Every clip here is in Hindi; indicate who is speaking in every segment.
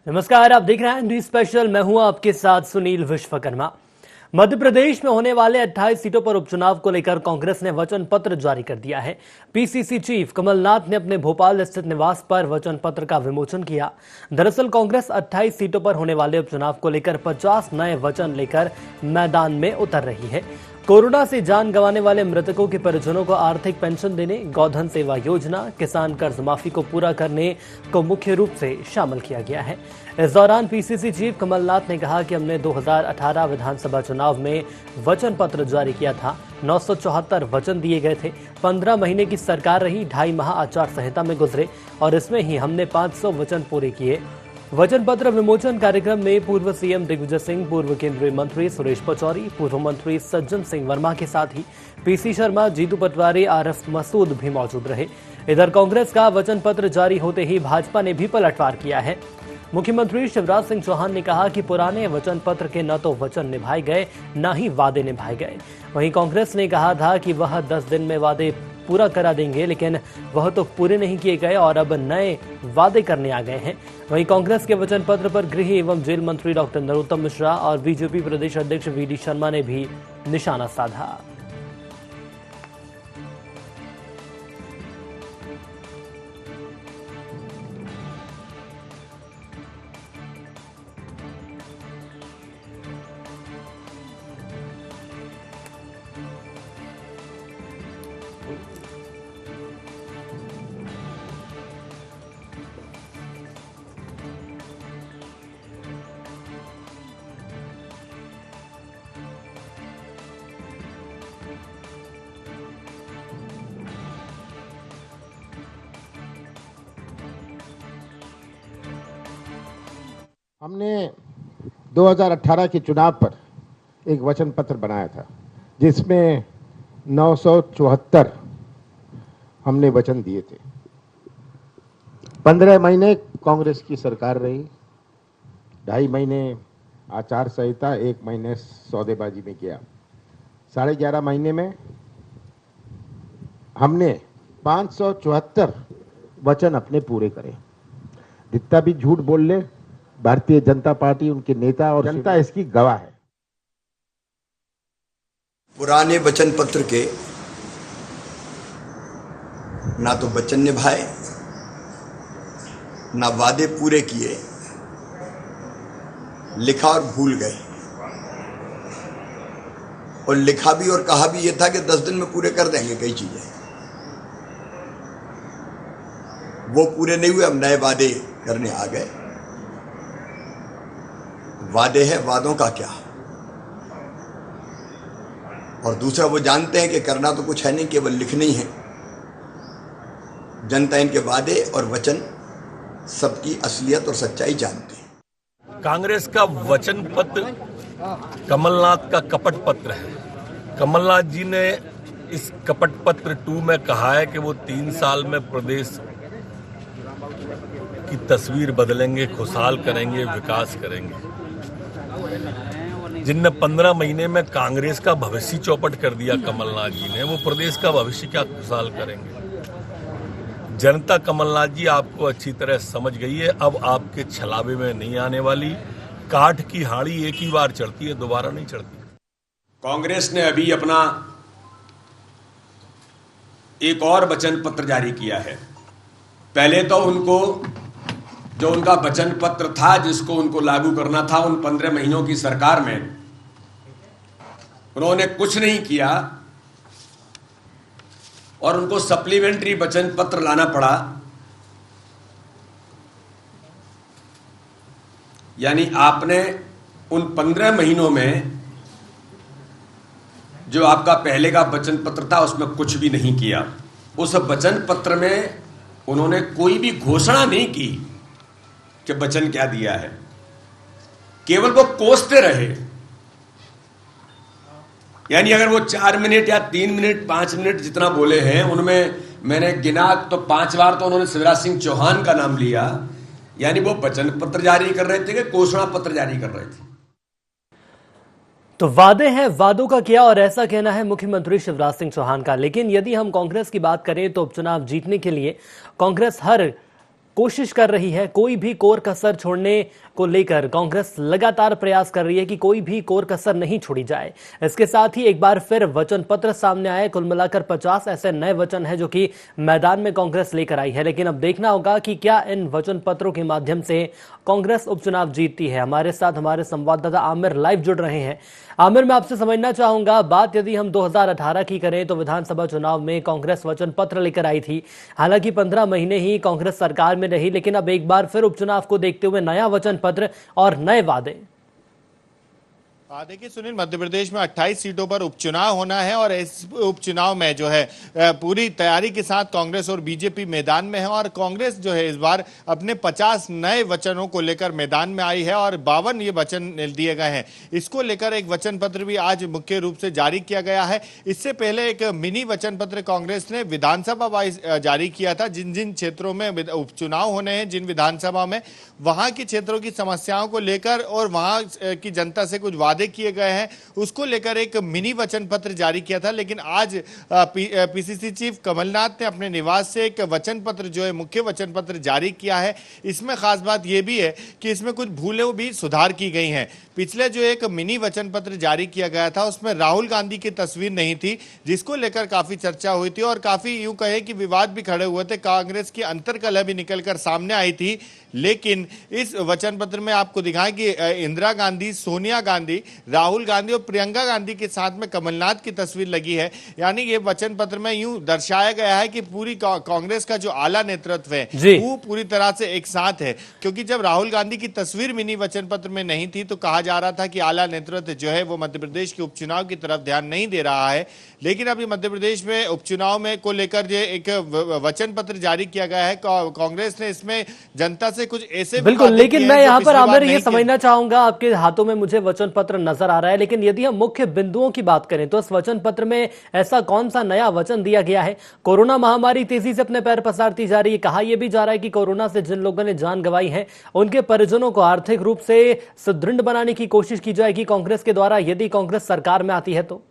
Speaker 1: नमस्कार, आप देख रहे हैं हिंदी स्पेशल। मैं हूं आपके साथ सुनील विश्वकर्मा। मध्य प्रदेश में होने वाले 28 सीटों पर उपचुनाव को लेकर कांग्रेस ने वचन पत्र जारी कर दिया है। पीसीसी चीफ कमलनाथ ने अपने भोपाल स्थित निवास पर वचन पत्र का विमोचन किया। दरअसल कांग्रेस 28 सीटों पर होने वाले उपचुनाव को लेकर 50 नए वचन लेकर मैदान में उतर रही है। कोरोना से जान गंवाने वाले मृतकों के परिजनों को आर्थिक पेंशन देने, गोधन सेवा योजना, किसान कर्ज माफी को पूरा करने को मुख्य रूप से शामिल किया गया है। इस दौरान पीसीसी चीफ कमलनाथ ने कहा कि हमने 2018 विधानसभा चुनाव में वचन पत्र जारी किया था। 974 वचन दिए गए थे। 15 महीने की सरकार रही, 2.5 माह आचार संहिता में गुजरे और इसमें ही हमने 500 वचन पूरे किए। वचन पत्र विमोचन कार्यक्रम में पूर्व सीएम दिग्विजय सिंह, पूर्व केंद्रीय मंत्री सुरेश पचौरी, पूर्व मंत्री सज्जन सिंह वर्मा के साथ ही पीसी शर्मा, जीतू पटवारी, आरएफ मसूद भी मौजूद रहे। इधर कांग्रेस का वचन पत्र जारी होते ही भाजपा ने भी पलटवार किया है। मुख्यमंत्री शिवराज सिंह चौहान ने कहा कि पुराने वचन पत्र के न तो वचन निभाए गए, न ही वादे निभाए गए। वहीं कांग्रेस ने कहा था कि वह 10 दिन में वादे पूरा करा देंगे, लेकिन वह तो पूरे नहीं किए गए और अब नए वादे करने आ गए हैं। वहीं कांग्रेस के वचन पत्र पर गृह एवं जेल मंत्री डॉक्टर नरोत्तम मिश्रा और बीजेपी प्रदेश अध्यक्ष वीडी शर्मा ने भी निशाना साधा।
Speaker 2: हमने 2018 के चुनाव पर एक वचन पत्र बनाया था, जिसमें 974 हमने वचन दिए थे। 15 महीने कांग्रेस की सरकार रही, 2.5 महीने आचार संहिता, 1 महीने सौदेबाजी में किया। 11.5 महीने में हमने 574 वचन अपने पूरे करे। जितना भी झूठ बोल ले, भारतीय जनता पार्टी, उनके नेता और जनता इसकी गवाह है।
Speaker 3: पुराने वचन पत्र के ना तो वचन निभाए, ना वादे पूरे किए, लिखा और भूल गए। और लिखा भी और कहा भी ये था कि 10 दिन में पूरे कर देंगे कई चीजें। वो पूरे नहीं हुए, अब नए वादे करने आ गए। वादे हैं, वादों का क्या। और दूसरा, वो जानते हैं कि करना तो कुछ है नहीं, केवल लिखने ही है। जनता इनके वादे और वचन सबकी असलियत और सच्चाई जानती है।
Speaker 4: कांग्रेस का वचन पत्र कमलनाथ का कपट पत्र है। कमलनाथ जी ने इस कपट पत्र 2 में कहा है कि वो 3 साल में प्रदेश की तस्वीर बदलेंगे, खुशहाल करेंगे, विकास करेंगे। जिनने 15 महीने में कांग्रेस का भविष्य चौपट कर दिया कमलनाथ जी ने, वो प्रदेश का भविष्य क्या खुशहाल करेंगे। जनता कमलनाथ जी आपको अच्छी तरह समझ गई है। अब आपके छलावे में नहीं आने वाली। काठ की हाड़ी एक ही बार चढ़ती है, दोबारा नहीं चढ़ती।
Speaker 5: कांग्रेस ने अभी अपना एक और वचन पत्र जारी किया है। पहले तो उनको जो उनका वचन पत्र था, जिसको उनको लागू करना था, उन 15 महीनों की सरकार में उन्होंने कुछ नहीं किया और उनको सप्लीमेंट्री वचन पत्र लाना पड़ा। यानी आपने उन 15 महीनों में जो आपका पहले का वचन पत्र था, उसमें कुछ भी नहीं किया। उस वचन पत्र में उन्होंने कोई भी घोषणा नहीं की कि वचन क्या दिया है। केवल वो कोसते रहे। यानी अगर वो 4 मिनट या 3 मिनट 5 मिनट जितना बोले हैं, उनमें मैंने गिना तो 5 बार तो उन्होंने शिवराज सिंह चौहान का नाम लिया। यानी वो वचन पत्र जारी कर रहे थे कि घोषणा पत्र जारी कर रहे थे।
Speaker 1: तो वादे हैं, वादों का क्या, और ऐसा कहना है मुख्यमंत्री शिवराज सिंह चौहान का। लेकिन यदि हम कांग्रेस की बात करें तो उपचुनाव जीतने के लिए कांग्रेस हर कोशिश कर रही है, कोई भी कोर कसर छोड़ने को लेकर कांग्रेस लगातार प्रयास कर रही है कि कोई भी कोर कसर नहीं छोड़ी जाए। इसके साथ ही एक बार फिर वचन पत्र सामने आए। कुल मिलाकर 50 ऐसे नए वचन हैं जो कि मैदान में कांग्रेस लेकर आई है, लेकिन अब देखना होगा कि क्या इन वचन पत्रों के माध्यम से कांग्रेस उपचुनाव जीतती है। हमारे साथ हमारे संवाददाता आमिर लाइव जुड़ रहे हैं। आमिर, मैं आपसे समझना चाहूंगा, बात यदि हम 2018 की करें तो विधानसभा चुनाव में कांग्रेस वचन पत्र लेकर आई थी। हालांकि 15 महीने ही कांग्रेस सरकार में रही, लेकिन अब एक बार फिर उपचुनाव को देखते हुए नया वचन पत्र और नए वादे।
Speaker 6: देखिए सुनील, मध्य प्रदेश में 28 सीटों पर उपचुनाव होना है और इस उपचुनाव में जो है पूरी तैयारी के साथ कांग्रेस और बीजेपी मैदान में है और कांग्रेस जो है इस बार अपने 50 नए वचनों को लेकर मैदान में आई है और 52 ये वचन दिए गए हैं। इसको लेकर एक वचन पत्र भी आज मुख्य रूप से जारी किया गया है। इससे पहले एक मिनी वचन पत्र कांग्रेस ने विधानसभा वाइज जारी किया था। जिन जिन क्षेत्रों में उपचुनाव होने हैं, जिन विधानसभा में, वहां की क्षेत्रों की समस्याओं को लेकर और वहां की जनता से कुछ वादे किए गए हैं, उसको लेकर एक मिनी वचन पत्र जारी किया था। लेकिन आज पीसीसी चीफ कमलनाथ ने अपने निवास से एक वचन पत्र जो है मुख्य वचन पत्र जारी किया है। इसमें खास बात यह भी है कि इसमें कुछ भूलें भी सुधार की गई हैं। पिछले जो एक मिनी वचन पत्र जारी किया गया था उसमें राहुल गांधी की तस्वीर नहीं थी, जिसको लेकर काफी चर्चा हुई थी और काफी यूं कहे कि विवाद भी खड़े हुए थे। कांग्रेस की अंतर्कलह भी निकलकर सामने आई थी। लेकिन इस वचन पत्र में आपको दिखाएं कि इंदिरा गांधी, सोनिया गांधी, राहुल गांधी और प्रियंका गांधी के साथ में कमलनाथ की तस्वीर लगी है। यानी ये वचन पत्र में यूं दर्शाया गया है कि पूरी कांग्रेस का जो आला नेतृत्व है वो पूरी तरह से एक साथ है। क्योंकि जब राहुल गांधी की तस्वीर मिनी वचन पत्र में नहीं थी तो कहा जा रहा था कि आला नेतृत्व जो है वो मध्य प्रदेश के उपचुनाव की तरफ ध्यान नहीं दे रहा है। लेकिन अभी मध्य प्रदेश में उपचुनाव में को लेकर जो एक वचन पत्र जारी किया गया है, कांग्रेस ने इसमें जनता से कुछ ऐसे
Speaker 1: बिल्कुल, लेकिन मैं यहाँ पर आमिर ये समझना चाहूंगा, आपके हाथों में मुझे वचन पत्र नजर आ रहा है, लेकिन यदि हम मुख्य बिंदुओं की बात करें तो इस वचन पत्र में ऐसा कौन सा नया वचन दिया गया है? कोरोना महामारी तेजी से अपने पैर पसारती जा रही है। कहा यह भी जा रहा है कि कोरोना से जिन लोगों ने जान गंवाई है उनके परिजनों को आर्थिक रूप से सुदृढ़ बनाने की कोशिश की जाएगी कांग्रेस के द्वारा, यदि कांग्रेस सरकार में आती है तो।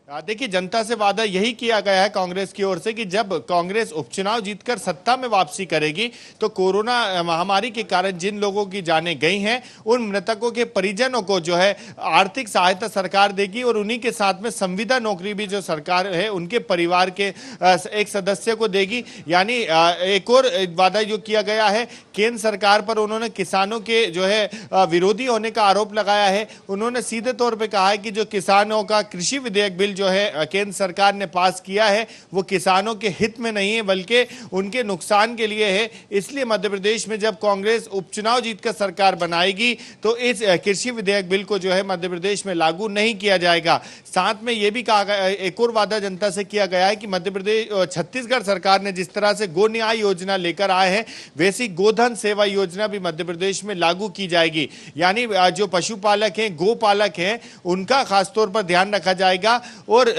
Speaker 6: देखिए, जनता से वादा यही किया गया है कांग्रेस की ओर से कि जब कांग्रेस उपचुनाव जीतकर सत्ता में वापसी करेगी तो कोरोना महामारी के कारण जिन लोगों की जानें गई हैं उन मृतकों के परिजनों को जो है आर्थिक सहायता सरकार देगी और उन्हीं के साथ में संविदा नौकरी भी जो सरकार है उनके परिवार के एक सदस्य को देगी। यानी एक और वादा जो किया गया है, केंद्र सरकार पर उन्होंने किसानों के जो है विरोधी होने का आरोप लगाया है। उन्होंने सीधे तौर पर कहा है कि जो किसानों का कृषि विधेयक बिल जो है केंद्र सरकार ने पास किया है वो किसानों के हित में नहीं है बल्कि उनके नुकसान के लिए है। इसलिए मध्य प्रदेश में जब कांग्रेस उपचुनाव जीतकर सरकार बनाएगी तो इस कृषि विधेयक बिल को जो है मध्य प्रदेश में लागू नहीं किया जाएगा। साथ में यह भी कहा गया, एक और वादा जनता से किया गया है कि मध्य प्रदेश छत्तीसगढ़ सरकार ने जिस तरह से गो न्याय योजना लेकर आए हैं वैसी गोधन सेवा योजना भी मध्य प्रदेश में लागू की जाएगी। यानी जो पशुपालक हैं, गोपालक हैं, उनका खासतौर पर ध्यान रखा जाएगा। और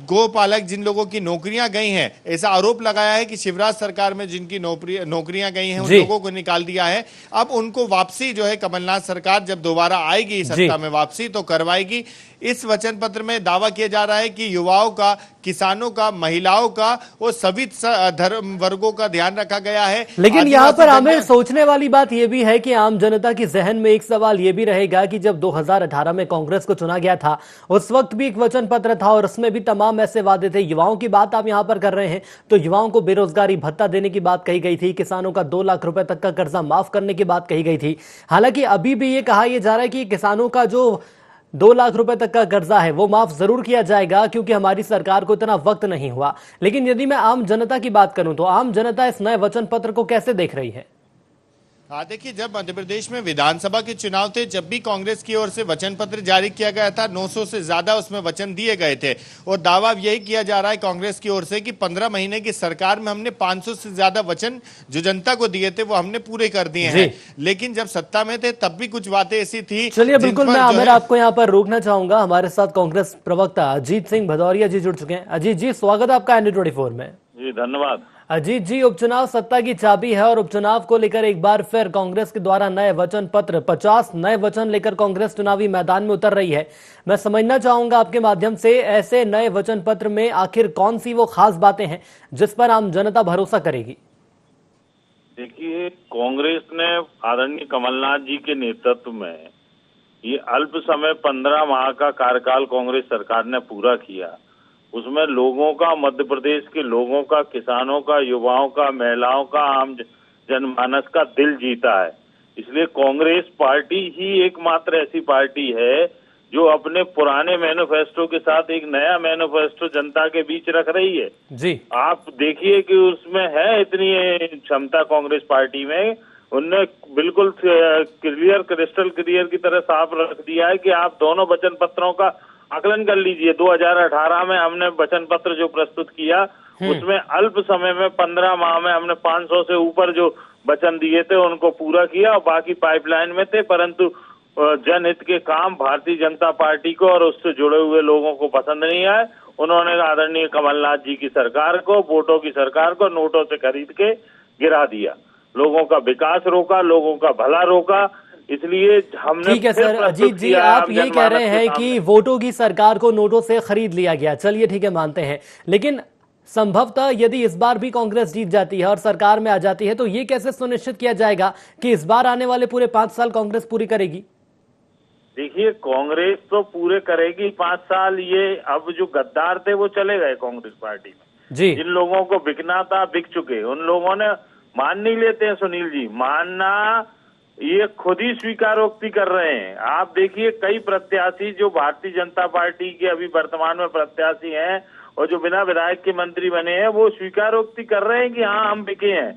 Speaker 6: गोपालक जिन लोगों की नौकरियां गई हैं, ऐसा आरोप लगाया है कि शिवराज सरकार में जिनकी नौकरियां गई हैं उन लोगों को निकाल दिया है। अब उनको वापसी जो है कमलनाथ सरकार जब दोबारा आएगी सत्ता में वापसी तो करवाएगी। इस वचन पत्र में दावा किया जा रहा है कि युवाओं का, किसानों का, महिलाओं का और सभी धर्म वर्गों का ध्यान रखा गया है।
Speaker 1: लेकिन यहाँ पर हमें सोचने वाली बात यह भी है कि आम जनता की जहन में एक सवाल यह भी रहेगा कि जब 2018 में कांग्रेस को चुना गया था उस वक्त भी एक वचन पत्र था और उसमें भी तमाम ऐसे वादे थे। युवाओं की बात आप यहाँ पर कर रहे हैं तो युवाओं को बेरोजगारी भत्ता देने की बात कही गई थी, किसानों का 2 लाख रुपए तक का कर्जा माफ करने की बात कही गई थी। हालांकि अभी भी ये कहा यह जा रहा है कि किसानों का जो 2 लाख रुपए तक का कर्जा है वो माफ जरूर किया जाएगा क्योंकि हमारी सरकार को इतना वक्त नहीं हुआ। लेकिन यदि मैं आम जनता की बात करूं तो आम जनता इस नए वचन पत्र को कैसे देख रही है?
Speaker 6: देखिए, जब मध्य प्रदेश में विधानसभा के चुनाव थे जब भी कांग्रेस की ओर से वचन पत्र जारी किया गया था 900 से ज्यादा उसमें वचन दिए गए थे और दावा यही किया जा रहा है कांग्रेस की ओर से कि 15 महीने की सरकार में हमने 500 से ज्यादा वचन जो जनता को दिए थे वो हमने पूरे कर दिए हैं। लेकिन जब सत्ता में थे तब भी कुछ बातें ऐसी थी।
Speaker 1: चलिए, बिल्कुल मैं आमिर आपको यहाँ पर रोकना चाहूंगा। हमारे साथ कांग्रेस प्रवक्ता अजीत सिंह भदौरिया जी जुड़ चुके हैं। अजीत जी, स्वागत है आपका ND24 में।
Speaker 7: जी धन्यवाद।
Speaker 1: अजीत जी, उपचुनाव सत्ता की चाबी है और उपचुनाव को लेकर एक बार फिर कांग्रेस के द्वारा नए वचन पत्र 50 नए वचन लेकर कांग्रेस चुनावी मैदान में उतर रही है। मैं समझना चाहूंगा आपके माध्यम से ऐसे नए वचन पत्र में आखिर कौन सी वो खास बातें हैं जिस पर आम जनता भरोसा करेगी?
Speaker 7: देखिए, कांग्रेस ने आदरणीय कमलनाथ जी के नेतृत्व में ये अल्प समय 15 माह का कार्यकाल कांग्रेस सरकार ने पूरा किया। उसमें लोगों का, मध्य प्रदेश के लोगों का, किसानों का, युवाओं का, महिलाओं का, आम जनमानस का दिल जीता है। इसलिए कांग्रेस पार्टी ही एकमात्र ऐसी पार्टी है जो अपने पुराने मैनिफेस्टो के साथ एक नया मैनिफेस्टो जनता के बीच रख रही है।
Speaker 1: जी,
Speaker 7: आप देखिए कि उसमें है इतनी क्षमता कांग्रेस पार्टी में, उनने बिल्कुल क्लियर, क्रिस्टल क्लियर की तरह साफ रख दिया है कि आप दोनों वचन पत्रों का आकलन कर लीजिए। 2018 में हमने वचन पत्र जो प्रस्तुत किया उसमें अल्प समय में 15 माह में हमने 500 से ऊपर जो वचन दिए थे उनको पूरा किया और बाकी पाइपलाइन में थे, परंतु जनहित के काम भारतीय जनता पार्टी को और उससे जुड़े हुए लोगों को पसंद नहीं आए। उन्होंने आदरणीय कमलनाथ जी की सरकार को, वोटों की सरकार को नोटों से खरीद के गिरा दिया, लोगों का विकास रोका, लोगों का भला रोका। इसलिए हमने
Speaker 1: ठीक है सर, अजीत जी आप ये कह रहे हैं कि वोटों की सरकार को नोटों से खरीद लिया गया, चलिए ठीक है मानते हैं, लेकिन संभवतः यदि इस बार भी कांग्रेस जीत जाती है और सरकार में आ जाती है तो ये कैसे सुनिश्चित किया जाएगा कि इस बार आने वाले पूरे 5 साल कांग्रेस पूरी करेगी?
Speaker 7: देखिए, कांग्रेस तो पूरे करेगी 5 साल। ये अब जो गद्दार थे वो चले गए कांग्रेस पार्टी में
Speaker 1: जी।
Speaker 7: जिन लोगों को बिकना था बिक चुके, उन लोगों ने मान नहीं लेते हैं सुनील जी, मानना ये खुद ही स्वीकारोक्ति कर रहे हैं। आप देखिए कई प्रत्याशी जो भारतीय जनता पार्टी के अभी वर्तमान में प्रत्याशी हैं और जो बिना विधायक के मंत्री बने हैं वो स्वीकारोक्ति कर रहे हैं कि हाँ हम बिके हैं,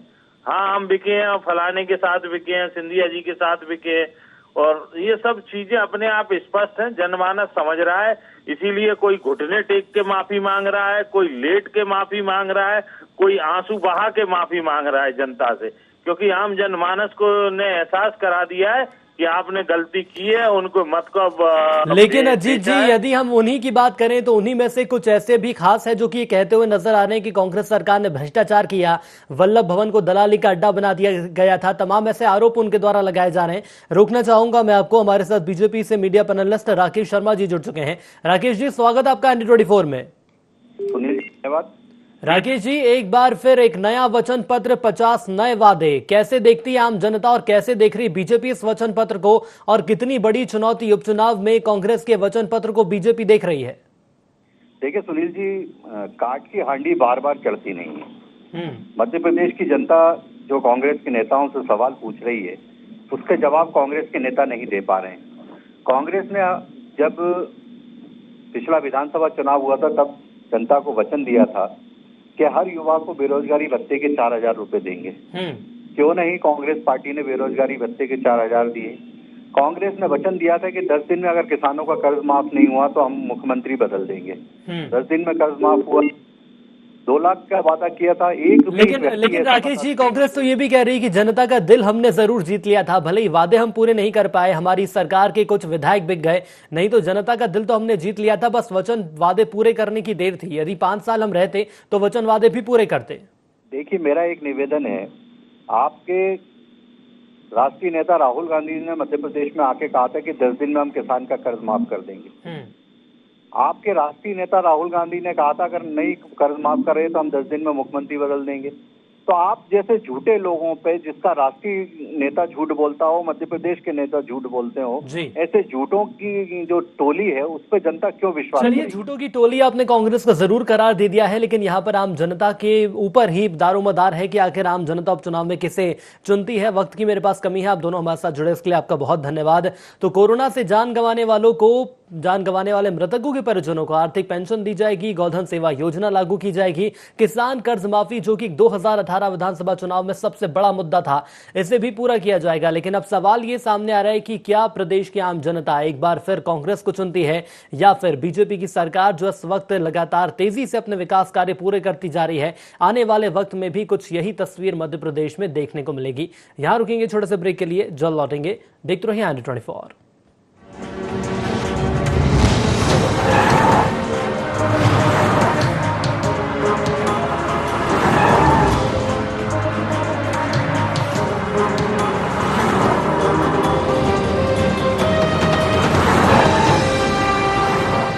Speaker 7: हाँ हम बिके हैं, फलाने के साथ बिके हैं, सिंधिया जी के साथ बिके हैं। और ये सब चीजें अपने आप स्पष्ट हैं, जनमानस समझ रहा है। इसीलिए कोई घुटने टेक के माफी मांग रहा है, कोई लेट के माफी मांग रहा है, कोई आंसू बहा के माफी मांग रहा है जनता से, क्योंकि आम जनमानस को ने एहसास करा दिया है कि आपने गलती की है, उनको मत को।
Speaker 1: लेकिन अजीत जी यदि हम उन्हीं की बात करें तो उन्हीं में से कुछ ऐसे भी खास है जो कि ये कहते हुए नजर आ रहे हैं कि कांग्रेस सरकार ने भ्रष्टाचार किया, वल्लभ भवन को दलाली का अड्डा बना दिया गया था, तमाम ऐसे आरोप उनके द्वारा लगाए जा रहे हैं। रोकना चाहूंगा मैं आपको, हमारे साथ बीजेपी से मीडिया पैनलिस्ट राकेश शर्मा जी जुड़ चुके हैं। राकेश जी स्वागत आपका ND24 में।
Speaker 8: धन्यवाद
Speaker 1: राकेश जी, एक बार फिर एक नया वचन पत्र, 50 नए वादे, कैसे देखती है आम जनता और कैसे देख रही बीजेपी इस वचन पत्र को, और कितनी बड़ी चुनौती उपचुनाव में कांग्रेस के वचन पत्र को बीजेपी देख रही है?
Speaker 8: देखिए सुनील जी, काट की हांडी बार बार चढ़ती नहीं है। मध्य प्रदेश की जनता जो कांग्रेस के नेताओं से सवाल पूछ रही है उसके जवाब कांग्रेस के नेता नहीं दे पा रहे हैं। कांग्रेस ने जब पिछला विधानसभा चुनाव हुआ था तब जनता को वचन दिया था कि हर युवा को बेरोजगारी भत्ते के 4,000 रुपए देंगे। क्यों नहीं कांग्रेस पार्टी ने बेरोजगारी भत्ते के 4,000 दिए। कांग्रेस ने वचन दिया था कि 10 दिन में अगर किसानों का कर्ज माफ नहीं हुआ तो हम मुख्यमंत्री बदल देंगे। 10 दिन में कर्ज माफ हुआ। 2 लाख का वादा किया था।
Speaker 1: लेकिन राकेश जी, कांग्रेस तो ये भी कह रही है कि जनता का दिल हमने जरूर जीत लिया था, भले ही वादे हम पूरे नहीं कर पाए, हमारी सरकार के कुछ विधायक बिक गए, नहीं तो जनता का दिल तो हमने जीत लिया था, बस वचन वादे पूरे करने की देर थी। यदि 5 साल हम रहते तो वचन वादे भी पूरे करते।
Speaker 8: देखिए, मेरा एक निवेदन है, आपके राष्ट्रीय नेता राहुल गांधी ने मध्य प्रदेश में आके कहा था कि 10 दिन में हम किसान का कर्ज माफ कर देंगे। आपके राष्ट्रीय नेता राहुल गांधी ने कहा था अगर नहीं कर्ज माफ कर रहे तो हम 10 दिन में मुख्यमंत्री बदल देंगे। तो आप जैसे झूठे लोगों पे, जिसका राष्ट्रीय नेता झूठ बोलता हो, मध्य प्रदेश के नेता झूठ बोलते हो, ऐसे झूठों की जो टोली है उस पर जनता क्यों विश्वास करेगी?
Speaker 1: चलिए, झूठों की टोली आपने कांग्रेस को जरूर करार दे दिया है, लेकिन यहाँ पर आम जनता के ऊपर ही दारोमदार है कि आखिर आम जनता उपचुनाव में किसे चुनती है। वक्त की मेरे पास कमी है, आप दोनों हमारे साथ जुड़े इसके लिए आपका बहुत धन्यवाद। तो कोरोना से जान गंवाने वालों को, जान गंवाने वाले मृतकों के परिजनों को आर्थिक पेंशन दी जाएगी, गोधन सेवा योजना लागू की जाएगी, किसान कर्ज माफी जो कि 2018 विधानसभा चुनाव में सबसे बड़ा मुद्दा था, इसे भी पूरा किया जाएगा। लेकिन अब सवाल ये सामने आ रहा है कि क्या प्रदेश की आम जनता एक बार फिर कांग्रेस को चुनती है या फिर बीजेपी की सरकार जो इस वक्त लगातार तेजी से अपने विकास कार्य पूरे करती जा रही है। आने वाले वक्त में भी कुछ यही तस्वीर मध्य प्रदेश में देखने को मिलेगी। यहां रुकेंगे छोटे से ब्रेक के लिए, जल्द लौटेंगे। देखते रहिए ND24।